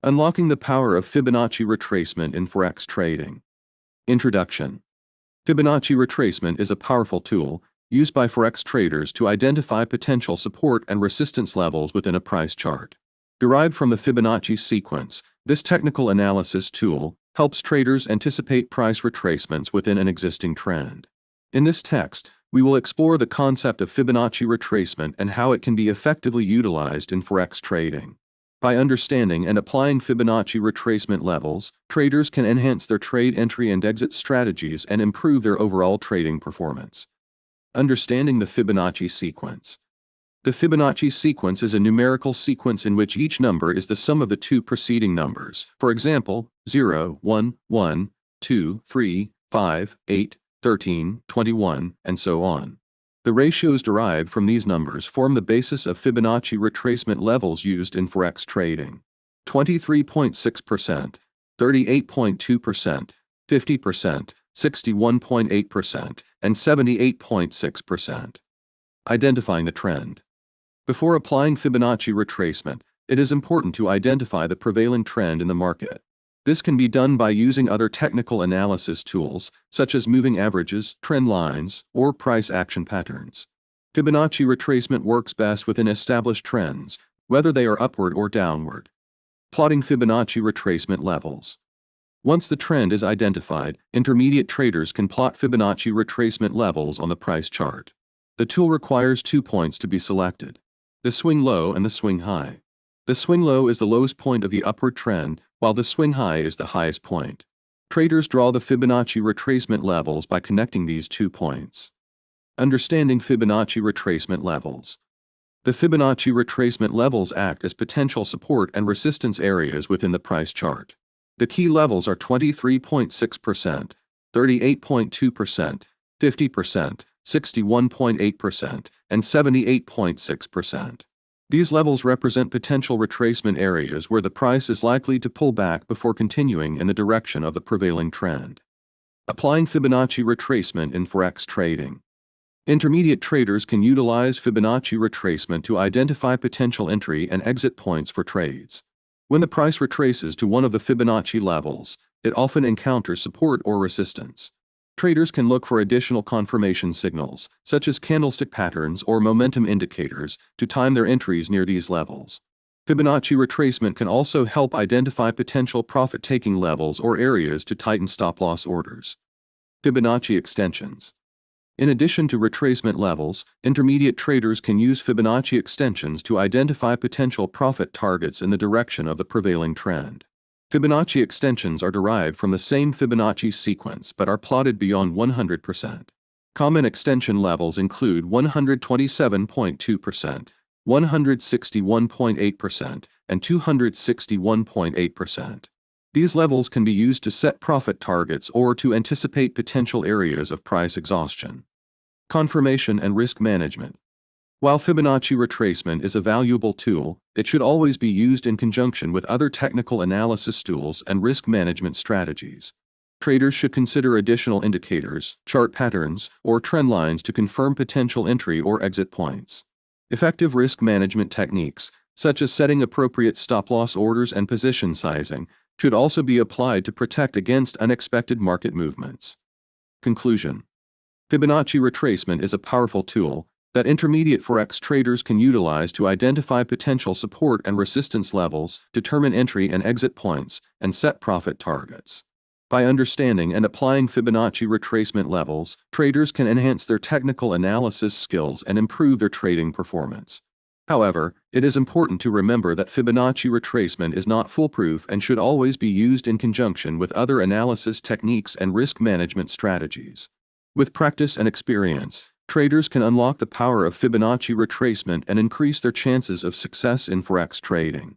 Unlocking the power of Fibonacci retracement in Forex trading. Introduction. Fibonacci retracement is a powerful tool used by Forex traders to identify potential support and resistance levels within a price chart. Derived from the Fibonacci sequence, this technical analysis tool helps traders anticipate price retracements within an existing trend. In this text, we will explore the concept of Fibonacci retracement and how it can be effectively utilized in Forex trading. By understanding and applying Fibonacci retracement levels, traders can enhance their trade entry and exit strategies and improve their overall trading performance. Understanding the Fibonacci sequence. The Fibonacci sequence is a numerical sequence in which each number is the sum of the two preceding numbers. For example, 0, 1, 1, 2, 3, 5, 8, 13, 21, and so on. The ratios derived from these numbers form the basis of Fibonacci retracement levels used in Forex trading. 23.6%, 38.2%, 50%, 61.8%, and 78.6%. Identifying the trend. Before applying Fibonacci retracement, it is important to identify the prevailing trend in the market. This can be done by using other technical analysis tools, such as moving averages, trend lines, or price action patterns. Fibonacci retracement works best within established trends, whether they are upward or downward. Plotting Fibonacci retracement levels. Once the trend is identified, intermediate traders can plot Fibonacci retracement levels on the price chart. The tool requires 2 points to be selected: the swing low and the swing high. The swing low is the lowest point of the upward trend, while the swing high is the highest point. Traders draw the Fibonacci retracement levels by connecting these 2 points. Understanding Fibonacci retracement levels. The Fibonacci retracement levels act as potential support and resistance areas within the price chart. The key levels are 23.6%, 38.2%, 50%, 61.8%, and 78.6%. These levels represent potential retracement areas where the price is likely to pull back before continuing in the direction of the prevailing trend. Applying Fibonacci retracement in Forex trading. Intermediate traders can utilize Fibonacci retracement to identify potential entry and exit points for trades. When the price retraces to one of the Fibonacci levels, it often encounters support or resistance. Traders can look for additional confirmation signals, such as candlestick patterns or momentum indicators, to time their entries near these levels. Fibonacci retracement can also help identify potential profit-taking levels or areas to tighten stop-loss orders. Fibonacci extensions. In addition to retracement levels, intermediate traders can use Fibonacci extensions to identify potential profit targets in the direction of the prevailing trend. Fibonacci extensions are derived from the same Fibonacci sequence but are plotted beyond 100%. Common extension levels include 127.2%, 161.8%, and 261.8%. These levels can be used to set profit targets or to anticipate potential areas of price exhaustion. Confirmation and risk management. While Fibonacci retracement is a valuable tool, it should always be used in conjunction with other technical analysis tools and risk management strategies. Traders should consider additional indicators, chart patterns, or trend lines to confirm potential entry or exit points. Effective risk management techniques, such as setting appropriate stop-loss orders and position sizing, should also be applied to protect against unexpected market movements. Conclusion. Fibonacci retracement is a powerful tool that intermediate Forex traders can utilize to identify potential support and resistance levels, determine entry and exit points, and set profit targets. By understanding and applying Fibonacci retracement levels, traders can enhance their technical analysis skills and improve their trading performance. However, it is important to remember that Fibonacci retracement is not foolproof and should always be used in conjunction with other analysis techniques and risk management strategies. With practice and experience, traders can unlock the power of Fibonacci retracement and increase their chances of success in Forex trading.